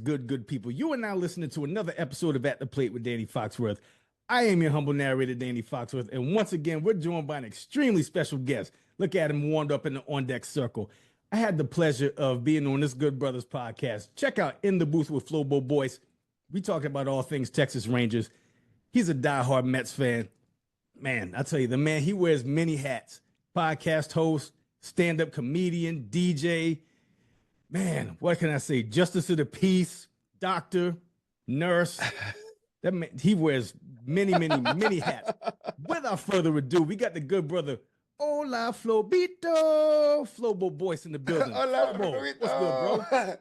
good people? You are now listening to another episode of At the Plate with Danny Foxworth. I am your humble narrator, Danny Foxworth, and once again, we're joined by an extremely special guest. Look at him warmed up in the on-deck circle. I had the pleasure of being on this Good Brothers podcast. Check out In the Booth with Flobo Boyce. We talk about all things Texas Rangers. He's a diehard Mets fan. Man, I tell you, the man, he wears many hats. Podcast host, stand-up comedian, DJ. Man, what can I say? Justice of the peace, doctor, nurse. That man, he wears many hats. Without further ado, we got the good brother, Hola Flobito, Flobo Boyce in the building. Hola, Flobo, Flobito. what's good, bro?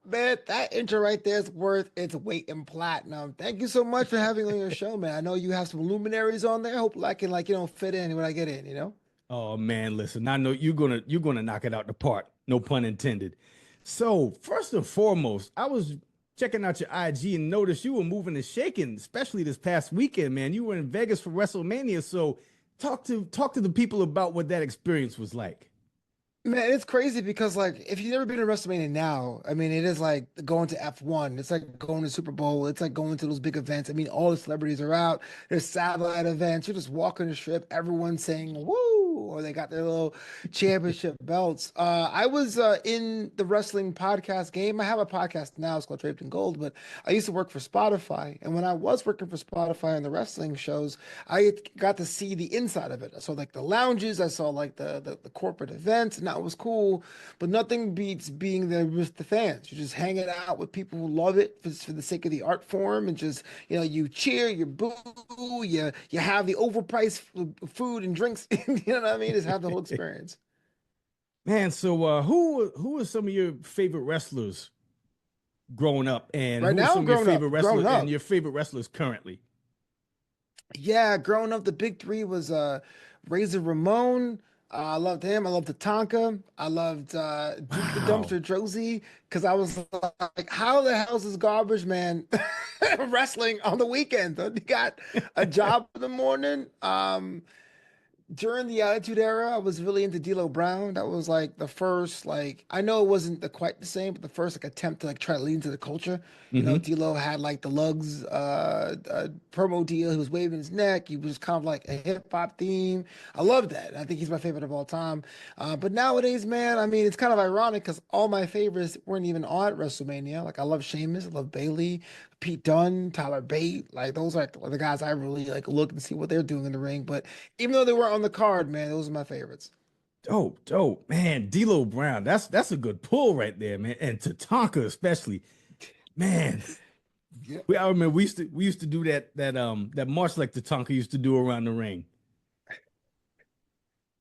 Man, that intro right there is worth its weight in platinum. Thank you so much for having me on your show, man. I know you have some luminaries on there. Hope I can fit in when I get in. Oh man, listen, I know you're gonna knock it out the park. No pun intended. So first and foremost, I was checking out your IG and noticed you were moving and shaking, especially this past weekend, man. You were in Vegas for Wrestlemania. So talk to the people about what that experience was like. Man, it's crazy because if you've never been to WrestleMania now, I mean, it is like going to F1. It's like going to Super Bowl. It's like going to those big events. I mean, all the celebrities are out. There's satellite events. You're just walking the strip, everyone's saying woo, or they got their little championship belts. I was in the wrestling podcast game. I have a podcast now. It's called Draped in Gold, but I used to work for Spotify. And when I was working for Spotify on the wrestling shows, I got to see the inside of it. I saw the lounges. I saw the corporate events. And that was cool, but nothing beats being there with the fans. You're just hanging out with people who love it for the sake of the art form, and just you cheer, you boo, you have the overpriced food and drinks. You know what I mean? Just have the whole experience. Man, so who are some of your favorite wrestlers growing up, and right who now, are some of your favorite wrestlers and your favorite wrestlers currently? Yeah, growing up, the big three was Razor Ramon. I loved him. I loved Tatanka. I loved Duke the Dumpster Drozy, because I was like, how the hell is this garbage man wrestling on the weekend? He got a job in the morning. During the Attitude Era, I was really into D'Lo Brown. That was the first, I know it wasn't quite the same, but the first attempt to try to lead into the culture. D'Lo had the Lugs promo deal. He was waving his neck. He was kind of like a hip hop theme. I love that. I think he's my favorite of all time. But nowadays, man, I mean, it's kind of ironic because all my favorites weren't even on WrestleMania. I love Sheamus, I love Bayley, Pete Dunne, Tyler Bate. Those are the guys I really look and see what they're doing in the ring. But even though they weren't on the card, man, those are my favorites. Dope, man. D'Lo Brown, that's a good pull right there, man. And Tatanka especially, man. Yeah. I remember we used to do that march like Tatanka used to do around the ring.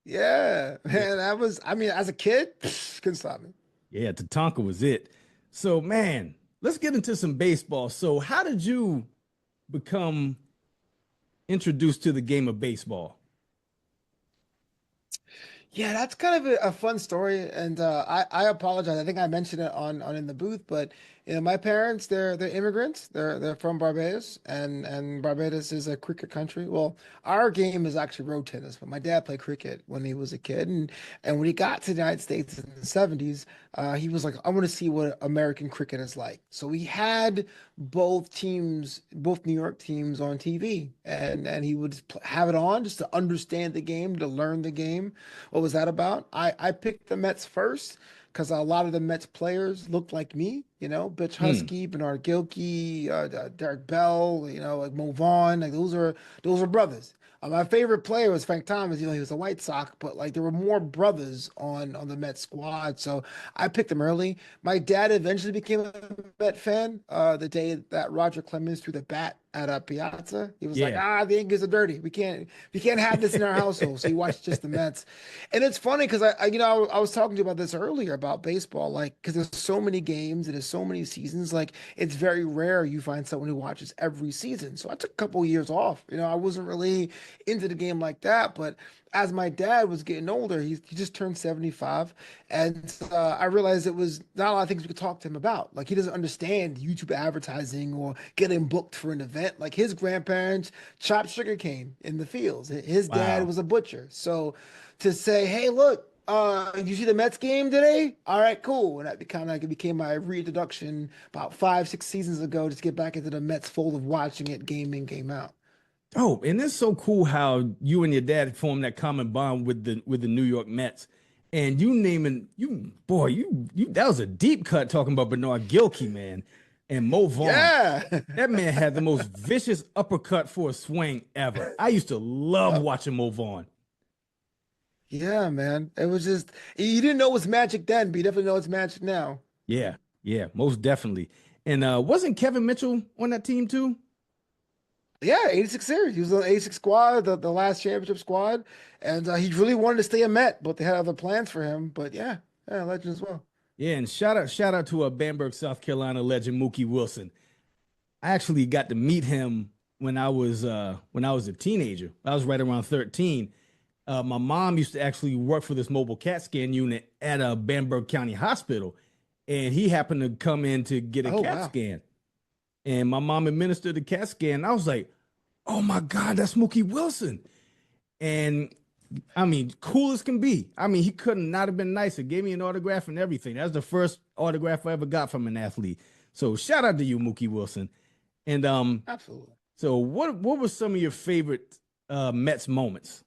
Yeah, man, as a kid, couldn't stop me. Yeah, Tatanka was it. So, man, let's get into some baseball. So, how did you become introduced to the game of baseball? Yeah, that's kind of a fun story, and I apologize. I think I mentioned it on In the Booth, but my parents, they're immigrants. They're from Barbados, and Barbados is a cricket country. Well, our game is actually road tennis, but my dad played cricket when he was a kid, and when he got to the United States in the 70s, he was like, I want to see what American cricket is like. So we had both New York teams on TV, and he would have it on just to understand the game, to learn the game. What was that about? I picked the Mets first because a lot of the Mets players looked like me, Bitch Husky, Bernard Gilkey, Derek Bell, Mo Vaughn, those are brothers. My favorite player was Frank Thomas. He was a White Sox, but there were more brothers on the Mets squad, so I picked him early. My dad eventually became a Met fan. The day that Roger Clemens threw the bat at a Piazza, he was like, the Yankees are dirty. We can't have this in our household. So he watched just the Mets, and it's funny because I was talking to you about this earlier about baseball, because there's so many games and there's so many seasons. It's very rare you find someone who watches every season. So I took a couple of years off. I wasn't really into the game like that, but as my dad was getting older, he just turned 75, and I realized it was not a lot of things we could talk to him about. He doesn't understand YouTube advertising or getting booked for an event. His grandparents chopped sugarcane in the fields. His dad was a butcher. So to say, hey, look, Did you see the Mets game today? All right, cool. And that kind of like became my reintroduction about 5, 6 seasons ago, just to get back into the Mets fold of watching it game in, game out. Oh, and it's so cool how you and your dad formed that common bond with the New York Mets. And you naming you boy, you that was a deep cut talking about Bernard Gilkey, man, and Mo Vaughn. Yeah. That man had the most vicious uppercut for a swing ever. I used to love Uh, watching Mo Vaughn. yeah, man. It was just you didn't know it was magic then, but you definitely know it's magic now. Yeah, yeah, most definitely. And wasn't Kevin Mitchell on that team too? Yeah, 86 series. He was on the 86 squad, the last championship squad, and he really wanted to stay a Met, but they had other plans for him. But yeah, yeah, legend as well. Yeah, and shout out to a Bamberg, South Carolina legend Mookie Wilson. I actually got to meet him when I was a teenager. I was right around 13. My mom used to actually work for this mobile CAT scan unit at a Bamberg County Hospital, and he happened to come in to get a Oh CAT wow. scan. And my mom administered the CAT scan. I was like, "Oh my God, that's Mookie Wilson!" And I mean, cool as can be. I mean, he couldn't not have been nicer. Gave me an autograph and everything. That's the first autograph I ever got from an athlete. So shout out to you, Mookie Wilson. And Absolutely. so what were some of your favorite Mets moments?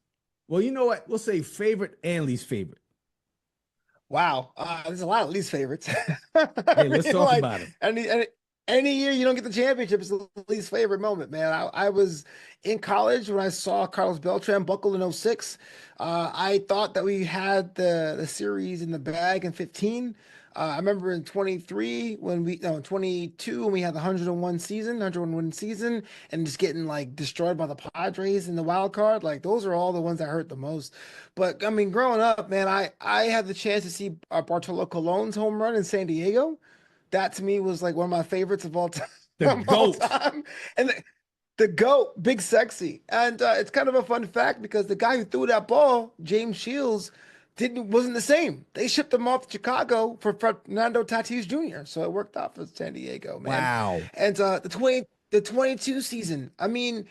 Well, you know what? We'll say favorite and least favorite. Wow. There's a lot of least favorites. I Hey, let's mean, talk like about it. any year you don't get the championship is the least favorite moment, man. I was in college when I saw Carlos Beltran buckle in '06. I thought that we had the series in the bag in 15. I remember in 23 when we no 22 when we had the 101 win season and just getting like destroyed by the Padres in the wild card. Like those are all the ones that hurt the most. But I mean, growing up, man, I had the chance to see Bartolo Colon's home run in San Diego. That to me was like one of my favorites of all time. The Of all GOAT. time. And the GOAT, Big Sexy. And it's kind of a fun fact because the guy who threw that ball, James Shields, wasn't the same. They shipped him off to Chicago for Fernando Tatis Jr. So it worked out for San Diego, man. Wow. And the 22 season, I mean,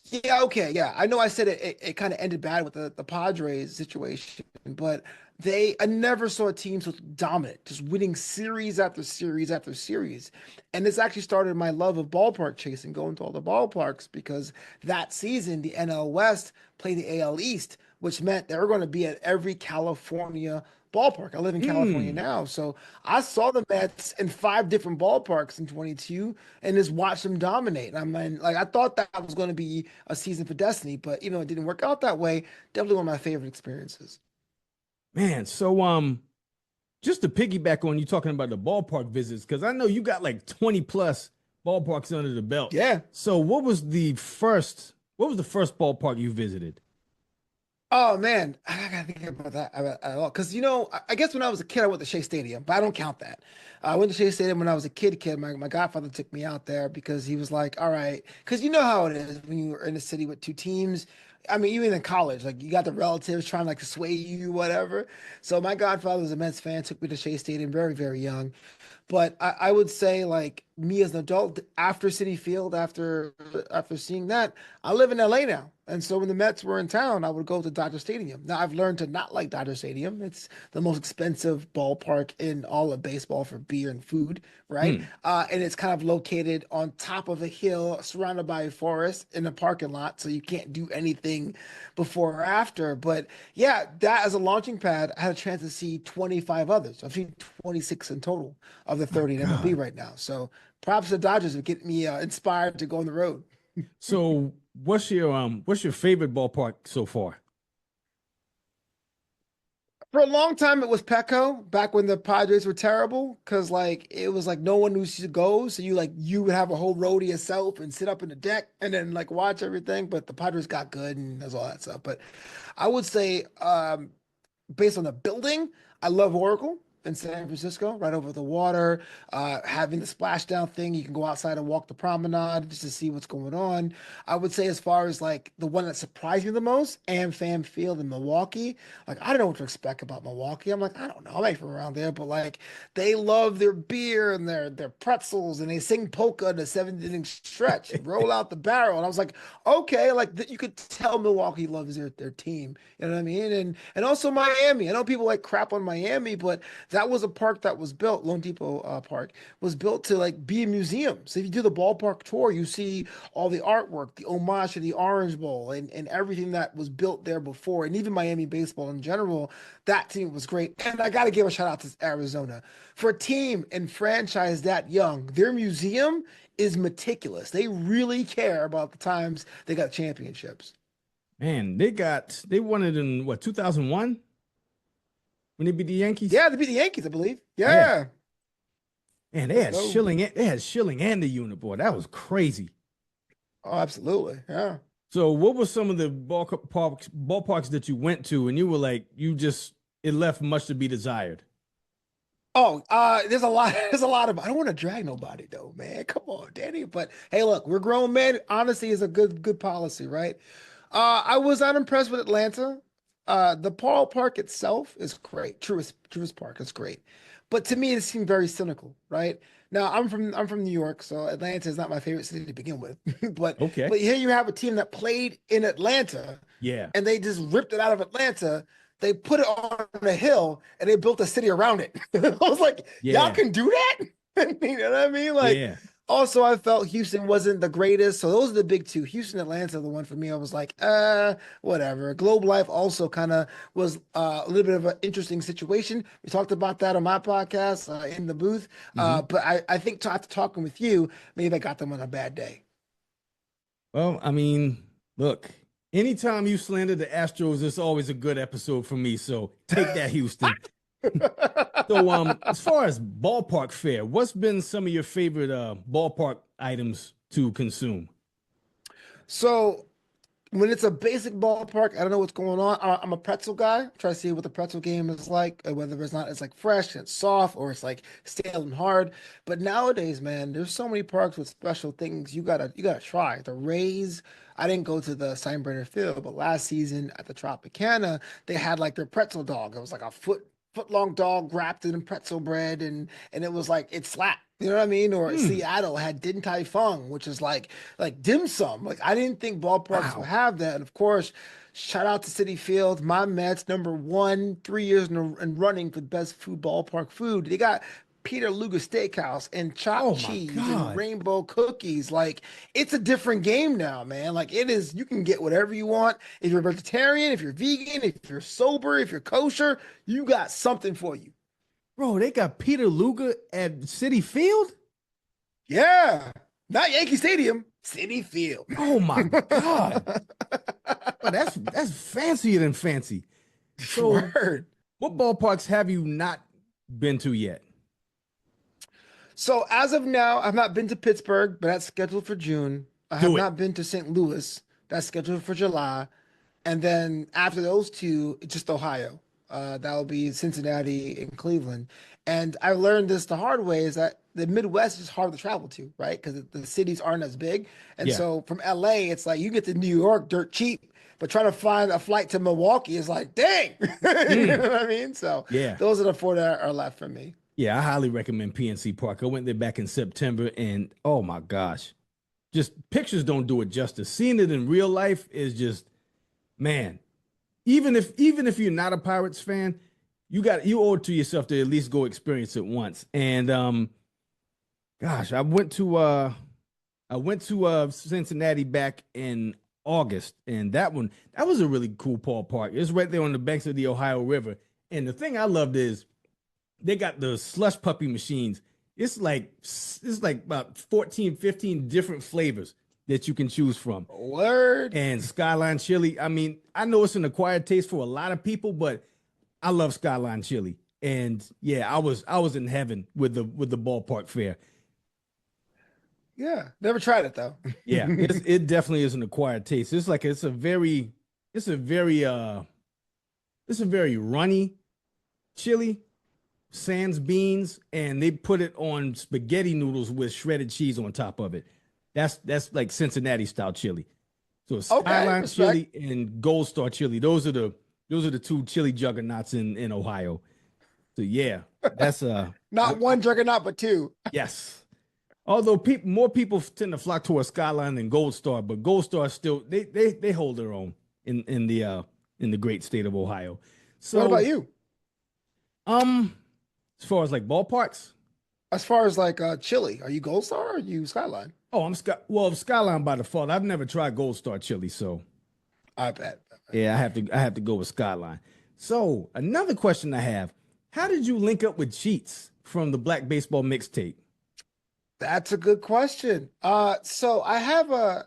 yeah, okay, yeah. I know I said it kind of ended bad with the Padres situation, but I never saw a team so dominant, just winning series after series after series. And this actually started my love of ballpark chasing, going to all the ballparks because that season the NL West played the AL East, which meant they were going to be at every California ballpark. I live in California Mm. now, so I saw the Mets in 5 different ballparks in 22 and just watched them dominate. And I mean, like I thought that was going to be a season for destiny, but it didn't work out that way. Definitely one of my favorite experiences. Man, so just to piggyback on you talking about the ballpark visits, because I know you got like 20 plus ballparks under the belt. Yeah. So what was the first ballpark you visited? Oh man, I gotta think about that at all. Because I guess when I was a kid, I went to Shea Stadium, but I don't count that. I went to Shea Stadium when I was a kid. My godfather took me out there because he was like, "All right," because you know how it is when you're in a city with two teams. I mean, even in college, like you got the relatives trying like to sway you, whatever. So my godfather was a Mets fan, took me to Shea Stadium very, very young. But I would say like me as an adult after City Field, after seeing that, I live in LA now. And so when the Mets were in town, I would go to Dodger Stadium. Now I've learned to not like Dodger Stadium. It's the most expensive ballpark in all of baseball for beer and food, right? Hmm. And it's kind of located on top of a hill, surrounded by a forest in a parking lot, so you can't do anything before or after. But yeah, that as a launching pad, I had a chance to see 25 others. I've seen 26 in total of the My 30 in MLB God. right now. So props to the Dodgers for getting me inspired to go on the road. So what's your favorite ballpark so far? For a long time, it was Petco back when the Padres were terrible because like it was like no one knew to go, so you would have a whole row to yourself and sit up in the deck and then like watch everything. But the Padres got good and there's all that stuff. But I would say, based on the building, I love Oracle. in San Francisco, right over the water, having the splashdown thing. You can go outside and walk the promenade just to see what's going on. I would say as far as like the one that surprised me the most, AmFam Field in Milwaukee. Like I don't know what to expect about Milwaukee. I'm like, I don't know. I'm not from around there, but like they love their beer and their pretzels and they sing polka in the seventh inning stretch, roll out the barrel. And I was like, okay, like you could tell Milwaukee loves their team. You know what I mean? And also Miami. I know people like crap on Miami, but that was a park that was built, Lone Depot Park, was built to like be a museum. So if you do the ballpark tour, you see all the artwork, the homage to the Orange Bowl, and everything that was built there before, and even Miami baseball in general. That team was great. And I got to give a shout out to Arizona for a team and franchise that young. Their museum is meticulous. They really care about the times they got championships. Man, they won it in what, 2001 when they beat the Yankees? Yeah, they beat the Yankees, I believe. Yeah. Yeah. And they had Schilling and the unit, boy. That was crazy. Oh, absolutely. Yeah. So what were some of the ballparks that you went to and you were like, it left much to be desired? Oh, there's a lot. There's a lot of. I don't want to drag nobody though, man. Come on, Danny. But hey, look, we're grown men. Honesty is a good policy, right? I was not impressed with Atlanta. The ballpark itself is great. Truist Park is great, but to me, it seemed very cynical, right? Now, I'm from New York, so Atlanta is not my favorite city to begin with. but Okay. but here you have a team that played in Atlanta, Yeah. and they just ripped it out of Atlanta. They put it on a hill and they built a city around it. I was like, y'all Yeah. can do that? You know what I mean? Like, Yeah. also, I felt Houston wasn't the greatest. So those are the big two. Houston, Atlanta, the one for me. I was like, whatever. Globe Life also kind of was a little bit of an interesting situation. We talked about that on my podcast in the booth. Mhm. But I think after talking with you, maybe I got them on a bad day. Well, I mean, look, anytime you slander the Astros, it's always a good episode for me. So take that, Houston. So, as far as ballpark fare, what's been some of your favorite ballpark items to consume? So when it's a basic ballpark, I don't know what's going on. I'm a pretzel guy. Try to see what the pretzel game is like, whether it's not it's like fresh and soft or it's like stale and hard. But nowadays, man, there's so many parks with special things you gotta try. The Rays. I didn't go to the Steinbrenner Field, but last season at the Tropicana, they had like their pretzel dog. It was like a foot long dog wrapped in pretzel bread, and it was like it slapped. You know what I mean? Or Hmm. Seattle had Din Tai Fung, which is like dim sum. Like I didn't think ballparks would Wow. have that. And of course, shout out to City Field, my Mets, number one, 3 years in running for best food ballpark food. They got Peter Luger Steakhouse and chopped Oh my cheese and God. rainbow cookies. Like it's a different game now, man. Like it is, you can get whatever you want. If you're a vegetarian, if you're vegan, if you're sober, if you're kosher, you got something for you. Bro, they got Peter Luger at City Field? Yeah. Not Yankee Stadium, City Field. Oh my God. Oh, that's fancier than fancy. So, Word. what ballparks have you not been to yet? So as of now, I've not been to Pittsburgh, but that's scheduled for June. I have Do it. not been to St. Louis. That's scheduled for July. And then after those two, it's just Ohio. That will be Cincinnati and Cleveland. And I learned this the hard way is that the Midwest is hard to travel to, right? Because the cities aren't as big. And Yeah. so from LA, it's like you get to New York dirt cheap, but trying to find a flight to Milwaukee is like, dang. You know Mm. what I mean? So Yeah. those are the four that are left for me. Yeah, I highly recommend PNC Park. I went there back in September and oh my gosh, just pictures don't do it justice. Seeing it in real life is just, man, even if you're not a Pirates fan, you owe it to yourself to at least go experience it once. And gosh, I went to Cincinnati back in August, and that was a really cool ballpark. It's right there on the banks of the Ohio River. And the thing I loved is they got the slush puppy machines. It's like about 14, 15 different flavors that you can choose from. Word. And Skyline Chili, I mean, I know it's an acquired taste for a lot of people, but I love Skyline Chili. And yeah, I was in heaven with the ballpark fare. Yeah. Never tried it though. Yeah, it definitely is an acquired taste. It's a very runny chili. sans beans, and they put it on spaghetti noodles with shredded cheese on top of it. That's like Cincinnati style chili. So Okay, Skyline respect. chili and Gold Star chili. Those are the two chili juggernauts in Ohio. So yeah, that's Not one juggernaut, but two. yes. Although more people tend to flock towards Skyline than Gold Star, but Gold Star still they hold their own in the great state of Ohio. What about So you? um as far as like ballparks, As far as like chili, are you Gold Star or are you Skyline? oh well Skyline by default. I've never tried Gold Star chili, so I bet. yeah, I have to go with Skyline. So another question I have: how did you link up with Cheats from the Black Baseball Mixtape? That's a good question. So I have a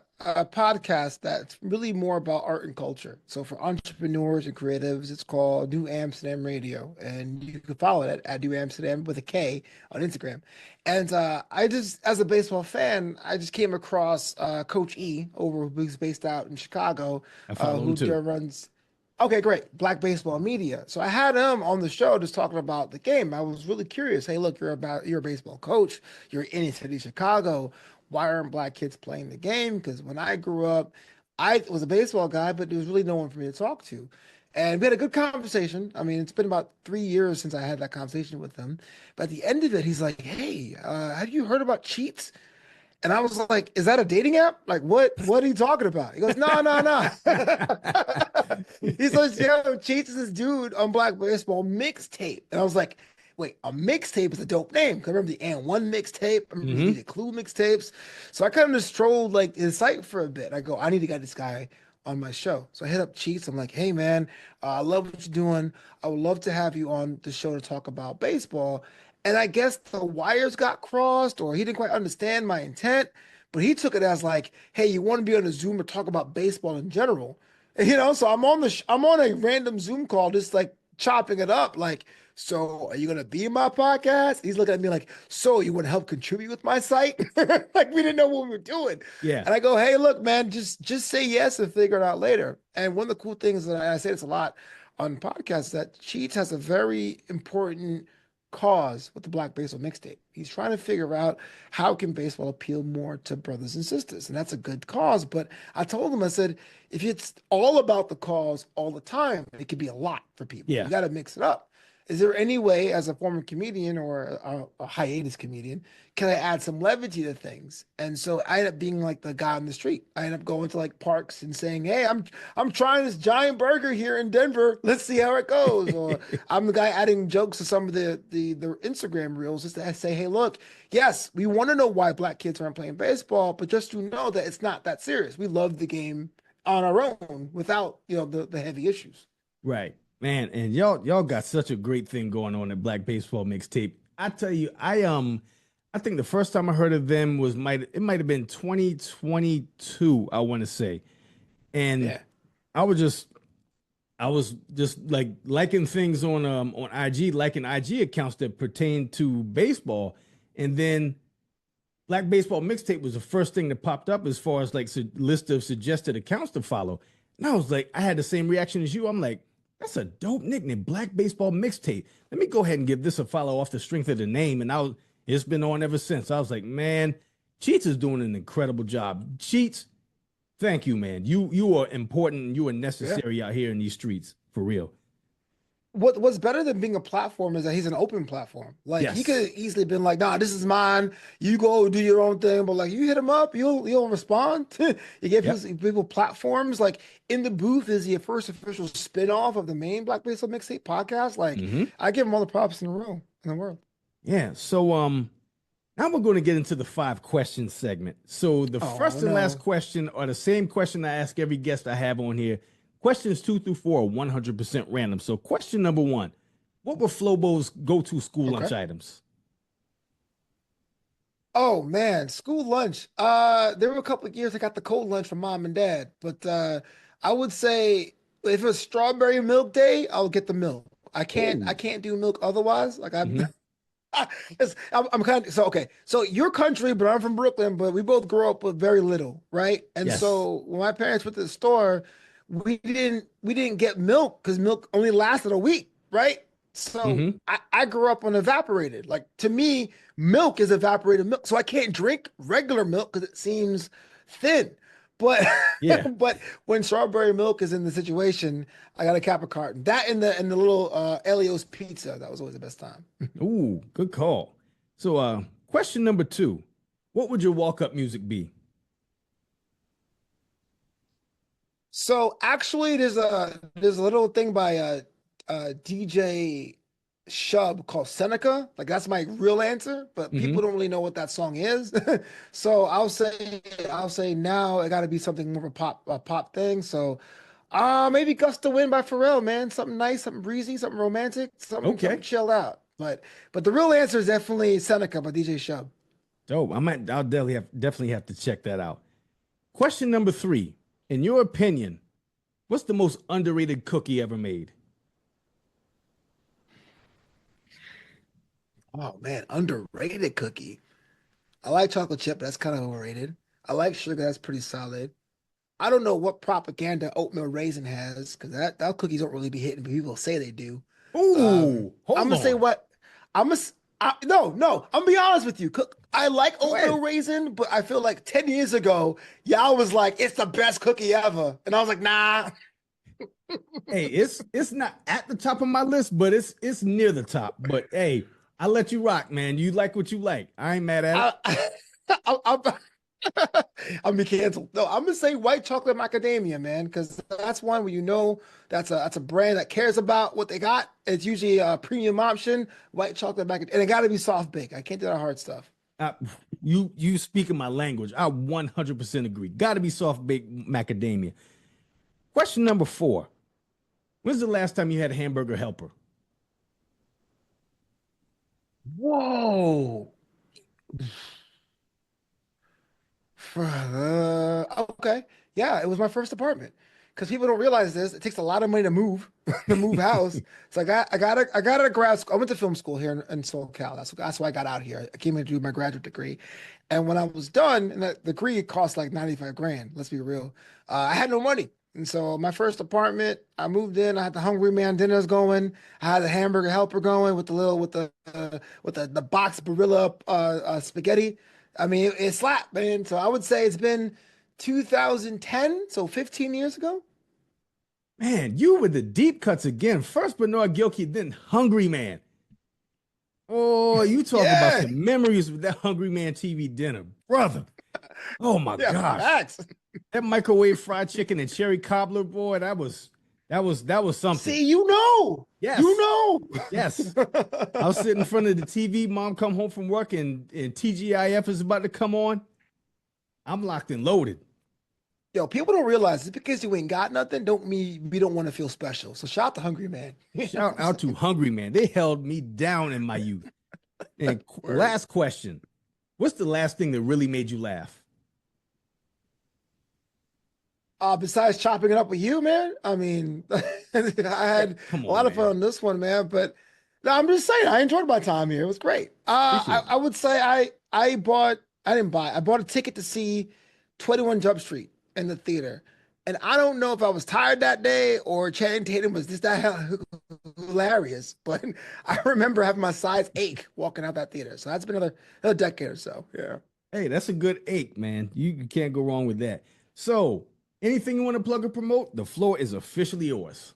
podcast that's really more about art and culture. So for entrepreneurs and creatives, it's called New Amsterdam Radio, and you can follow it at New Amsterdam with a K on Instagram. And I just, as a baseball fan, I just came across Coach E over who's based out in Chicago, I follow him who too. runs. Okay, great. Black Baseball Media. So I had him on the show just talking about the game. I was really curious. Hey, look, you're a baseball coach. You're in the city, Chicago. Why aren't black kids playing the game? Because when I grew up, I was a baseball guy, but there was really no one for me to talk to. And we had a good conversation. I mean, it's been about 3 years since I had that conversation with him. But at the end of it, he's like, "Hey, have you heard about Cheats?" And I was like, "Is that a dating app? Like, what are you talking about?" He goes, "No, no, no." He says, "Yo, Cheats is this dude on Black Baseball Mixtape." And I was like, "Wait, a mixtape is a dope name." Because I remember the And One mixtape. I remember Hmm. the Clue mixtapes. So I kind of just strolled like his site for a bit. I go, "I need to get this guy on my show." So I hit up Cheats. I'm like, "Hey, man, I love what you're doing. I would love to have you on the show to talk about baseball." And I guess the wires got crossed, or he didn't quite understand my intent, but he took it as like, "Hey, you want to be on a Zoom or talk about baseball in general?" So I'm on a random Zoom call, just like chopping it up, like, "So are you gonna be in my podcast?" He's looking at me like, "So you want to help contribute with my site?" Like we didn't know what we were doing. Yeah. And I go, "Hey, look, man, just say yes and figure it out later." And one of the cool things that I say this a lot on podcasts that Cheats has a very important cause with the Black Baseball Mixtape. He's trying to figure out how can baseball appeal more to brothers and sisters, and that's a good cause. But I told him, I said, if it's all about the cause all the time, it could be a lot for people. You Yeah. got to mix it up. Is there any way, as a former comedian or a hiatus comedian, can I add some levity to things? And so I end up being like the guy on the street. I end up going to like parks and saying, "Hey, I'm trying this giant burger here in Denver. Let's see how it goes." Or I'm the guy adding jokes to some of the Instagram reels just to say, "Hey, look, yes, we want to know why black kids aren't playing baseball, but just to know that it's not that serious. We love the game on our own without, the heavy issues." Right. Man, and y'all got such a great thing going on at Black Baseball Mixtape. I tell you, I think the first time I heard of them might have been 2022, I want to say. And Yeah. I was just I was just like liking things on IG, liking IG accounts that pertain to baseball. And then Black Baseball Mixtape was the first thing that popped up as far as like list of suggested accounts to follow. And I was like, I had the same reaction as you. I'm like, that's a dope nickname, Black Baseball Mixtape. Let me go ahead and give this a follow off the strength of the name. And it's been on ever since. I was like, man, Cheats is doing an incredible job. Cheats, thank you, man. You are important. You are Yeah. necessary out here in these streets for real. What's better than being a platform is that he's an open platform. Like he could Yes. have easily been like, "Nah, this is mine. You go do your own thing." But like you hit him up, you'll respond. You give Yep. people platforms. Like In the Booth is the first official spin-off of the main Black Baseball Mixtape podcast. Like Hmm. I give him all the props in the world. Yeah. So now we're going to get into the 5 questions segment. So the Oh first and last no. question are the same question I ask every guest I have on here. Questions 2 through 4 are 100% random. So question number 1, what were Flobo's go-to school Okay. lunch items? Oh man, school lunch. There were a couple of years I got the cold lunch from mom and dad, but I would say if it's strawberry milk day, I'll get the milk. I Oh. can't do milk otherwise. Like Hmm. I'm kind of so okay. So your country, but I'm from Brooklyn, but we both grew up with very little, right? And Yes. so when my parents went to the store, we didn't get milk because milk only lasted a week, right? So Mm-hmm. I grew up on evaporated. Like to me, milk is evaporated milk. So I can't drink regular milk because it seems thin. But Yeah. but when strawberry milk is in the situation, I got a cap a carton. That and the little Elio's pizza. That was always the best time. Ooh, good call. So, question number two. What would your walk-up music be? So actually, there's a little thing by DJ Shub called Seneca. Like that's my real answer, but Mm-hmm. people don't really know what that song is. So I'll say now it got to be something more of a pop thing. So maybe Gust to Wind by Pharrell, man. Something nice, something breezy, something romantic, something Okay. chilled out. But the real answer is definitely Seneca by DJ Shub. Dope. I'll definitely have to check that out. Question number three. In your opinion, what's the most underrated cookie ever made? Oh man, underrated cookie. I like chocolate chip, but that's kind of overrated. I like sugar, that's pretty solid. I don't know what propaganda oatmeal raisin has because that cookies don't really be hitting, but people say they do. Ooh, I'm hold gonna say on. what I'm gonna no. I'm gonna be honest with you. I like Go oatmeal ahead. raisin, but I feel like 10 years ago, y'all was like, it's the best cookie ever. And I was like, nah. Hey, it's not at the top of my list, but it's near the top. But hey, I let you rock, man. You like what you like. I ain't mad at it. I, I'm I'm be canceled. No, I'm gonna say white chocolate macadamia, man, because that's one where that's a brand that cares about what they got. It's usually a premium option, white chocolate macadamia, and it got to be soft baked. I can't do that hard stuff. Uh, you speaking my language. I 100% agree. Got to be soft baked macadamia. Question number four. When's the last time you had a hamburger helper? Whoa. Okay. Yeah, it was my first apartment. Because people don't realize this, it takes a lot of money to move, to move house. So I got a grad school. I went to film school here in SoCal. That's why I got out here. I came in to do my graduate degree. And when I was done, and the degree cost like 95 grand, let's be real. I had no money. And so my first apartment, I moved in, I had the Hungry Man dinners going. I had the hamburger helper going with the box Barilla spaghetti. I mean, it slapped, man. So I would say it's been 2010, so 15 years ago. Man, you with the deep cuts again. First Bernard Gilkey, then Hungry Man. Oh, you talk about Yeah, some memories with that Hungry Man TV dinner, brother. Oh my yeah, gosh. facts. That microwave fried chicken and cherry cobbler, boy, that was something. See, you Yes, yes. know. I was sitting in front of the TV. Mom come home from work and TGIF is about to come on. I'm locked and loaded. Yo, people don't realize just because you ain't got nothing, don't mean we don't want to feel special. So shout out to Hungry Man. You know what Shout I'm out to saying? Hungry Man. They held me down in my youth. And Word. last question. What's the last thing that really made you laugh? Besides chopping it up with you, man, I mean, I Yeah, had come a on, lot of fun man. on this one, man. But no, I'm just saying, I enjoyed my time here. It was great. I, Appreciate it. I would say I didn't buy, I bought a ticket to see 21 Jump Street in the theater. And I don't know if I was tired that day or Channing Tatum was just that hilarious, but I remember having my sides ache walking out that theater. So that's been another decade or so. Yeah. Hey, that's a good eight, man. You can't go wrong with that. So, anything you want to plug or promote? The floor is officially yours.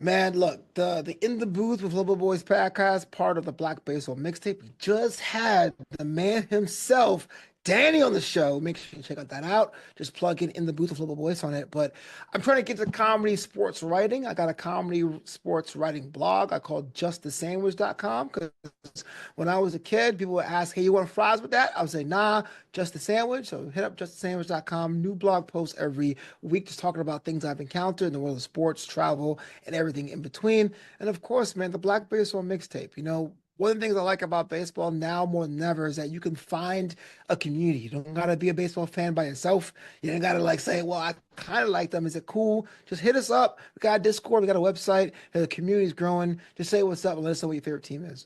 Man, look, the In the Booth with Flobo Boyce podcast, part of the Black Baseball Mixtape. We just had the man himself, Danny, on the show. Make sure you check out that out. Just plug in the Booth with Flobo Boyce on it. But I'm trying to get to comedy sports writing. I got a comedy sports writing blog I call justthesandwich.com because when I was a kid, people would ask, hey, you want fries with that? I would say, nah, just the sandwich. So hit up justthesandwich.com. New blog posts every week just talking about things I've encountered in the world of sports, travel, and everything in between. And of course, man, the Black Baseball Mixtape. One of the things I like about baseball now more than ever is that you can find a community. You don't gotta be a baseball fan by yourself. You don't gotta like say, well, I kind of like them. Is it cool? Just hit us up. We got a Discord, we got a website, and the community's growing. Just say what's up and let us know what your favorite team is.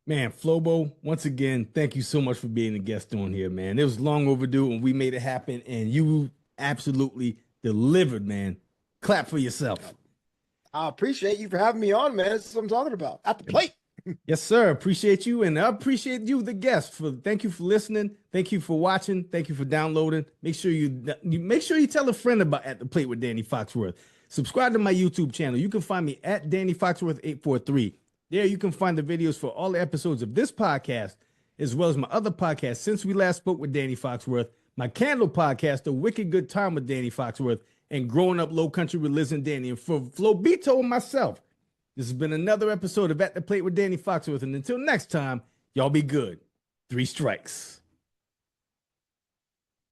Man, Flobo, once again, thank you so much for being a guest on here, man. It was long overdue and we made it happen, and you absolutely delivered, man. Clap for yourself. I appreciate you for having me on, man. This is what I'm talking about. At the plate. Yes, sir. Appreciate you, and I appreciate you, the guest. Thank you for listening. Thank you for watching. Thank you for downloading. Make sure you tell a friend about At the Plate with Danny Foxworth. Subscribe to my YouTube channel. You can find me at Danny Foxworth 843. There you can find the videos for all the episodes of this podcast, as well as my other podcast, Since We Last Spoke with Danny Foxworth, my Candle podcast, The Wicked Good Time with Danny Foxworth, and Growing Up Low Country with Liz and Danny. And for Flobito and myself, this has been another episode of At the Plate with Danny Foxworth. And until next time, y'all be good. 3 strikes.